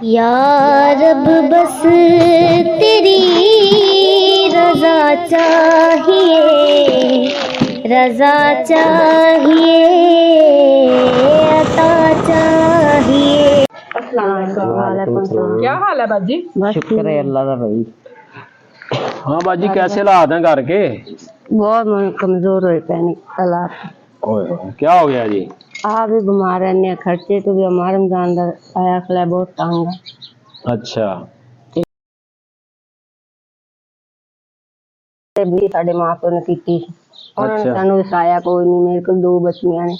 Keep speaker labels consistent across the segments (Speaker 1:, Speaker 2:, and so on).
Speaker 1: या रब बस तेरी रजा चाहिए, रजा चाहिए, अता चाहिए।
Speaker 2: वालेकुम सलाम।
Speaker 3: क्या हाल है बाजी?
Speaker 2: शुक्र है अल्लाह का भाई।
Speaker 4: हाँ बाजी, कैसे हालात हैं घर के?
Speaker 2: बहुत कमजोर हुए पैने हालात।
Speaker 4: क्या हो गया जी?
Speaker 2: आप भी बीमार रहने, खर्चे तो भी हमारे रमजान का आया खला बहुत तंग है।
Speaker 4: अच्छा,
Speaker 2: भी साढ़े माँ प्यो ने की उन्होंने
Speaker 4: अच्छा।
Speaker 2: सानू वसाया कोई नहीं। मेरे को 2 बच्चियां ने।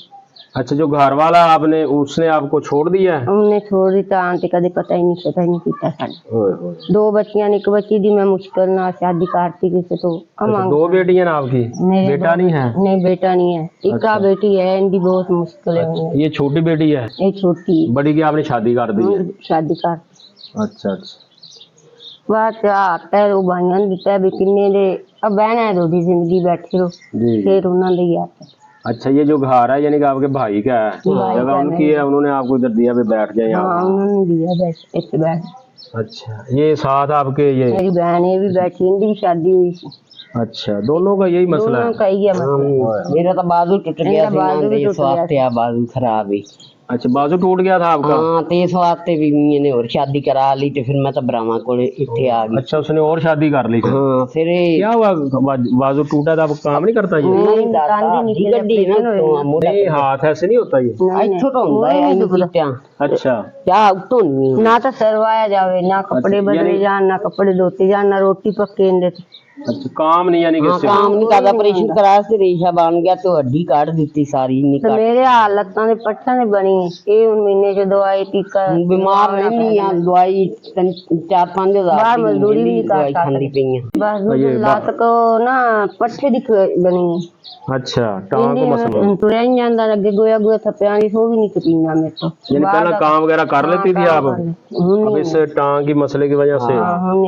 Speaker 4: अच्छा, जो घर वाला आपने उसने आपको छोड़ दिया है?
Speaker 2: हमने छोड़ दी आंटी कदे पता ही नहीं किया साडे।
Speaker 4: ओए होए।
Speaker 2: 2 बच्चियां ने, एक बच्ची दी मैं मुश्किल ना शादी करती किसी तो
Speaker 4: अच्छा, 2 बेटियां हैं आपकी? बेटा नहीं है?
Speaker 2: नहीं बेटा नहीं है, एक
Speaker 4: अच्छा।
Speaker 2: बेटी है, इनकी बहुत मुश्किल है।
Speaker 4: अच्छा, ये छोटी बेटी है?
Speaker 2: ये छोटी
Speaker 4: बड़ी की आपने शादी कर दी है?
Speaker 2: शादी कर
Speaker 4: अच्छा अच्छा।
Speaker 2: बात आता है वो भाइयों ने दिता भी किन्ने दे अब बहना है रोटी जिंदगी बैठी रहो
Speaker 4: जी।
Speaker 2: फिर उन्होंने दे आता।
Speaker 4: अच्छा, ये जो घर है यानी कि आपके भाई का है?
Speaker 2: भाई
Speaker 4: जगह
Speaker 2: का
Speaker 4: उनकी है, उन्होंने आपको इधर दिया भी बैठ जाए यहाँ?
Speaker 2: हाँ उन्होंने दिया बैठ इस बैठ।
Speaker 4: अच्छा, ये साथ आपके ये?
Speaker 2: मेरी बहन ये भी बैठी, इनकी भी शादी हुई थी।
Speaker 4: अच्छा, दोनों का यही मसला
Speaker 2: दोनों
Speaker 4: है?
Speaker 2: का ही है मसला।
Speaker 3: मेरा तो बाजू टूट गया
Speaker 2: मेरा बाजू भी टूट गया।
Speaker 3: बाजू खराब है।
Speaker 4: अच्छा, बाजू टूट गया था आपका?
Speaker 3: हाँ तो इस वास्ते भी मैंने और शादी करा ली तो फिर मैं तो ब्राह्मण को इतने आ गई।
Speaker 4: अच्छा, उसने और शादी कर ली फिर?
Speaker 3: हाँ फिर
Speaker 4: क्या हुआ? बाजू टूटा था, अब काम नहीं करता ये?
Speaker 2: नहीं
Speaker 3: गड्डी ना
Speaker 4: नहीं, हाथ ऐसे नहीं होता ये?
Speaker 3: ਇੱਥੋਂ ਤੋਂ ਹੁੰਦਾ ਹੈ ਇਹਨੂੰ ਕੀਤਿਆਂ
Speaker 4: अच्छा,
Speaker 3: ਚਾਹ ਉਤੋਂ ਨਹੀਂ
Speaker 2: ना तो सरवाया जावे, ना कपड़े
Speaker 4: अच्छा,
Speaker 2: बदले
Speaker 4: यानी-
Speaker 2: जान, ना कपड़े धोते जान, ना रोटी पके देते।
Speaker 4: अच्छा, काम नहीं यानी कि
Speaker 3: ਹਾਂ
Speaker 4: इससे?
Speaker 3: ਕੰਮ ਨਹੀਂ ਕਰਦਾ, ਆਪਰੇਸ਼ਨ ਕਰਾਇਆ ਸੀ, ਰੇਸ਼ਾ ਬਣ ਗਿਆ ਤੇ ਹੱਡੀ ਕੱਢ ਦਿੱਤੀ ਸਾਰੀ ਨਹੀਂ
Speaker 2: तो
Speaker 3: ਕੱਢ।
Speaker 2: मेरे हालत ने पट्टा ने बनी ये उन महीने जो दवाई टीका
Speaker 3: ਬਿਮਾਰ ਨਹੀਂ ਆ, ਦਵਾਈ 4-5 ਹਜ਼ਾਰ
Speaker 2: बाहर
Speaker 3: ਦੀ
Speaker 2: मजदूरी भी नहीं कर
Speaker 3: ਦਵਾਈ ਖਾਂਦੀ
Speaker 2: सकते।
Speaker 3: ਪਈ ਆ।
Speaker 2: बस लात को ना पट्टे दिख बनी
Speaker 4: अच्छा, टांग को मसला?
Speaker 2: तुरया ही जाता, अगे गोया गोया थप्पिया नहीं, सो भी नहीं पीना मेरे को।
Speaker 4: यानी पहला काम वगैरह कर लेती थी आप, अब इस टांग की मसले की वजह से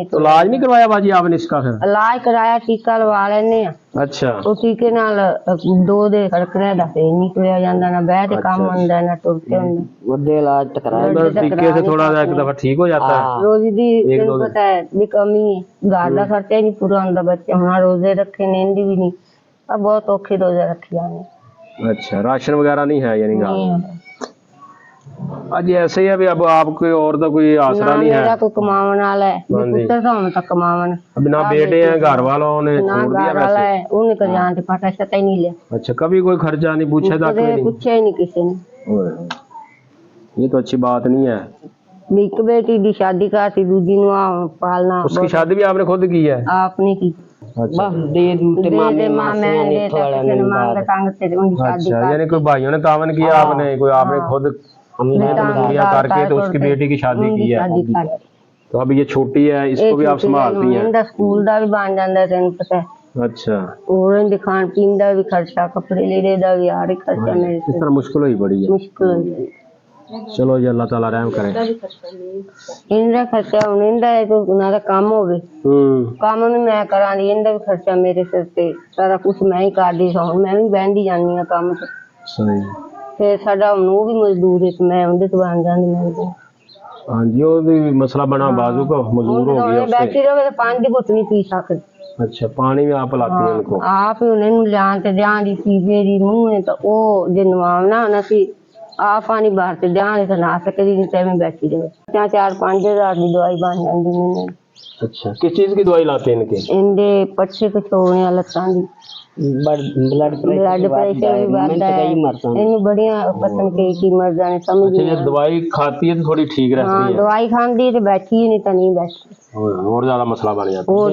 Speaker 4: तो इलाज नहीं करवाया बाजी आपने इसका फिर?
Speaker 2: इलाज कराया, टीका लवा लेने।
Speaker 4: अच्छा,
Speaker 2: ਉਹ ਟੀਕੇ ਨਾਲ 2 ਦੇ ਫਰਕ ਰਹਿਦਾ ਤੇ ਨਹੀਂ ਤੁਰਿਆ ਜਾਂਦਾ, ਨਾ ਬਹਿ ਕੇ ਕੰਮ ਹੁੰਦਾ, ਨਾ ਤੁਰ ਕੇ ਹੁੰਦਾ।
Speaker 3: ਵੱਡੇ ਇਲਾਜ ਤਾਂ ਕਰਾਇਆ।
Speaker 4: मतलब टीके से थोड़ा सा एक दफा ठीक हो जाता है?
Speaker 2: ਰੋਜ਼ੀ ਦੀ
Speaker 4: ਇੱਕ
Speaker 2: ਤੈਨੂੰ
Speaker 4: ਦੋ
Speaker 2: ਪਤਾ ਹੈ ਵੀ ਕਮੀ ਹੈ, ਘਰ ਦਾ ਖਰਚਾ ਹੀ ਨਹੀਂ ਪੂਰਾ ਹੁੰਦਾ। ਬੱਚੇ ਹੁਣ ਰੋਜ਼ੇ ਰੱਖੇ ਨੇ, ਇਹਦੀ ਵੀ ਨਹੀਂ ਆ ਬਹੁਤ ਔਖੇ ਰੋਜ਼ੇ ਰੱਖਿਆ ਨੇ।
Speaker 4: अच्छा, राशन वगैरह नहीं है यानी
Speaker 2: नहीं
Speaker 4: कि?
Speaker 2: है।
Speaker 4: आज ऐसे ही है भी, अब आपको और तो कोई आसरा
Speaker 2: ना
Speaker 4: नहीं
Speaker 2: मेरा
Speaker 4: है?
Speaker 2: कोई कमावन वाला है,
Speaker 4: हाँ जी।
Speaker 2: पुत्र तो हम तक कमावन
Speaker 4: अब ना बेटे हैं, घर वालों ने
Speaker 2: ना
Speaker 4: छोड़ दिया
Speaker 2: घर वाला
Speaker 4: वैसे?
Speaker 2: है, उन्हें कर जान ते पता शता ही नहीं लिया।
Speaker 4: अच्छा, कभी कोई खर्चा नहीं पूछा तक
Speaker 2: कदे
Speaker 4: नहीं?
Speaker 2: पूछा ही नहीं किसी ने।
Speaker 4: ये तो अच्छी बात नहीं है।
Speaker 2: भी एक बेटी दी शादी करती, दूजी नु पालना
Speaker 4: उसकी शादी भी आपने खुद की है?
Speaker 2: आपने की
Speaker 4: अच्छा,
Speaker 3: ਬਸ ਦੇ ਦੂ ਤੇ ਮਾਮੇ ਮਾਸੀਆਂ ਨੇ ਇੱਥੋਂ ਵਾਲਿਆਂ ਨੇ
Speaker 2: मांग तंग ते उनकी शादी
Speaker 4: अच्छा,
Speaker 2: कर
Speaker 4: यानी कोई भाइयों ने काम नहीं किया आपने, कोई आपने खुद मजदूरियां करके तो उसकी बेटी की शादी की है?
Speaker 2: शादी कर।
Speaker 4: तो अब ये छोटी है, इसको भी आप संभालती हैं?
Speaker 2: इनका स्कूल दा भी बन जांदा तैनूं पता है,
Speaker 4: अच्छा,
Speaker 2: और इनके खान पीन दा भी खर्चा, कपड़े लीड़े दा भी हर एक खर्चा मेरे
Speaker 4: इस तरह मुश्किल ही बड़ी है।
Speaker 2: मुश्किल हो जाए।
Speaker 4: चलो जी, अल्लाह ताला रहम करे।
Speaker 2: इनका खर्चा हुण इनदा है तो उन्हां दा काम होवे, काम भी मैं करां दी, इनदा भी खर्चा मेरे सिर ते, सारा कुछ मैं ही करदी सां। मैं भी बहंदी जानी हां काम ते,
Speaker 4: सही।
Speaker 2: फिर साडा हुण वो भी मजदूर है ते मैं उहदे तो बन जांदी। मैं
Speaker 4: हाँ जी, वो भी मसला बना बाजू का, मजबूर हो गया उससे।
Speaker 2: बैठी रहे तो पानी की घुट नहीं पी सकती।
Speaker 4: अच्छा, पानी भी आप पिलाती हैं उनको?
Speaker 2: आप ही उन्हें लियान ते ध्यान दी पीवे दी मुंह ने तो वो जे नवावना ना सी आप पानी बाहर ते ध्यान से ना सके दी टाइम में बैठी रहे। 4-5 हज़ार की दवाई बन जाती मैंने।
Speaker 4: अच्छा, किस चीज की दवाई लाते हैं इनके?
Speaker 2: इनके पट्टे कचोड़े लत्तां दी,
Speaker 3: ब्लड
Speaker 2: ब्लड प्रेशर भी बढ़ता है, इन बढ़िया पता नहीं की मर जाने समझ
Speaker 4: अच्छा,
Speaker 2: नहीं
Speaker 4: ये दवाई खाती है तो थोड़ी ठीक
Speaker 2: हाँ
Speaker 4: रहती है?
Speaker 2: दवाई खाती है तो बैठी ही नहीं तो नहीं बैठी,
Speaker 4: और ज्यादा मसला बन जाता है।
Speaker 2: और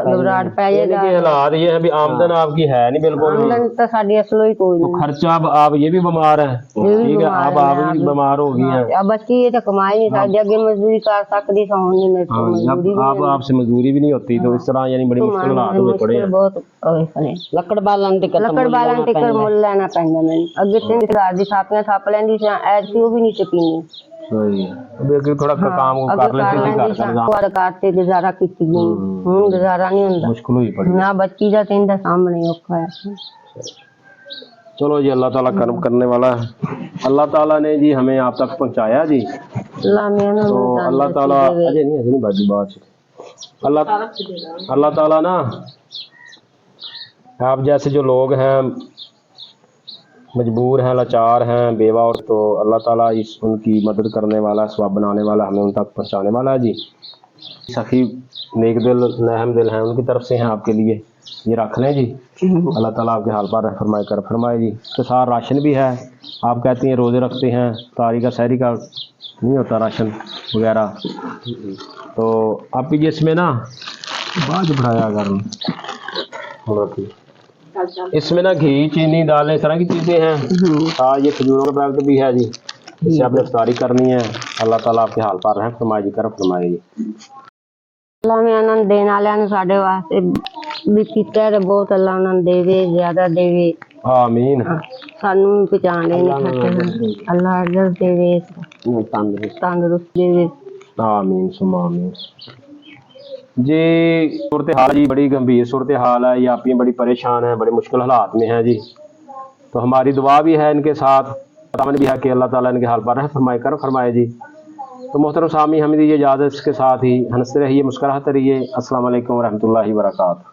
Speaker 2: घबराहट पै
Speaker 4: यानी कि
Speaker 2: जाएगा।
Speaker 4: हालात ये है भी, आमदन आपकी है नहीं बिल्कुल भी,
Speaker 2: आमदन तो साडी असलो ही कोई
Speaker 4: तो
Speaker 2: नहीं।
Speaker 4: खर्चा अब आप ये भी बीमार है,
Speaker 2: ये भी
Speaker 4: ठीक है,
Speaker 2: बीमार
Speaker 4: अब
Speaker 2: है,
Speaker 4: आप भी
Speaker 2: आप-
Speaker 4: बीमार हो गई हैं।
Speaker 2: अब बच्ची ये तो कमाई नहीं सकती, अगे मजदूरी कर सकती तो होनी मेरे को
Speaker 4: हाँ,
Speaker 2: मजदूरी
Speaker 4: अब आप आपसे मजदूरी भी नहीं होती, तो इस तरह यानी बड़ी मुश्किल हालात हुए पड़े हैं।
Speaker 2: बहुत होए पड़े।
Speaker 3: ਲੱਕੜ ਬਾਲਣ ਤੇ
Speaker 2: ਲੱਕੜ ਬਾਲਣ ਤੇ ਕਰ ਮੁੱਲ ਲੈਣਾ ਪੈਂਦਾ ਮੈਨੂੰ। ਅੱਗੇ 3000 ਦੀ ਥਾਪੀਆਂ ਥਾਪ ਲੈਂਦੀ ਸੀ, ਐਤਕੀ ਉਹ ਵੀ नहीं ਚਪੀਨੀ।
Speaker 4: सही है, अब एक थोड़ा काम कर लेते थे, घर का
Speaker 2: और करते गुजारा ਕੀਤੀ ਗਈ, ਹੁਣ ਗੁਜ਼ਾਰਾ ਨਹੀਂ ਹੁੰਦਾ।
Speaker 4: मुश्किल हुई पड़ी।
Speaker 2: ਨਾ ਬੱਚੀ ਦਾ ਤੈਨੂੰ ਸਾਹਮਣੇ ਔਖਾ ਹੈ।
Speaker 4: चलो जी, अल्लाह ताला कर्म करने वाला है। अल्लाह ताला ने जी हमें आप तक पहुंचाया जी,
Speaker 2: अल्लाह मेहनत
Speaker 4: तो अल्लाह ताला अजय नहीं बाजी बात अल्लाह ताला ना आप जैसे जो लोग हैं मजबूर हैं, लाचार हैं, बेवा, और तो अल्लाह ताला इस उनकी मदद करने वाला, स्वाब बनाने वाला, हमें उन तक पहुंचाने वाला है जी। सखी नेक दिल रहम दिल हैं, उनकी तरफ से हैं आपके लिए, ये रख लें जी। अल्लाह ताला आपके हाल पर फरमाए कर फरमाए जी। तो सारा राशन भी है, आप कहती हैं रोज़े रखते हैं, तारी का सहरी का नहीं होता राशन वगैरह, तो आप भी इसमें ना बाद बढ़ाया अगर इसमें ना घी, चीनी, दालें, इस तरह की चीज़ें हैं। हाँ, ये खजूरों का पैकेट भी है जी, इससे आपने इफ्तारी करनी है। अल्लाह ताला आपके हाल पर रहें फरमाए जी, कर फरमाए जी।
Speaker 2: अल्लाह में आनंद देने वाले ने साढ़े वास्ते भी किया है बहुत, अल्लाह उन्हें देवे, ज्यादा देवे,
Speaker 4: आमीन।
Speaker 2: सानू पहचाने नहीं सकते, अल्लाह अजर देवे, तंदुरुस्त देवे,
Speaker 4: आमीन सुमा आमीन जी। सूरत हाल जी बड़ी गंभीर सूरत हाल है, ये आप ही बड़ी परेशान है, बड़े मुश्किल हालात में हैं जी। तो हमारी दुआ भी है इनके साथ, तमन भी है कि अल्लाह ताला इनके हाल पर रह फरमाए कर फरमाए जी। तो मोहतरम सामी हमें दीजिए इजाज़त, इसके साथ ही हंसते रहिए, मुस्कुराते रहिए। अस्सलाम वालेकुम रहमतुल्लाहि व बरकातहू।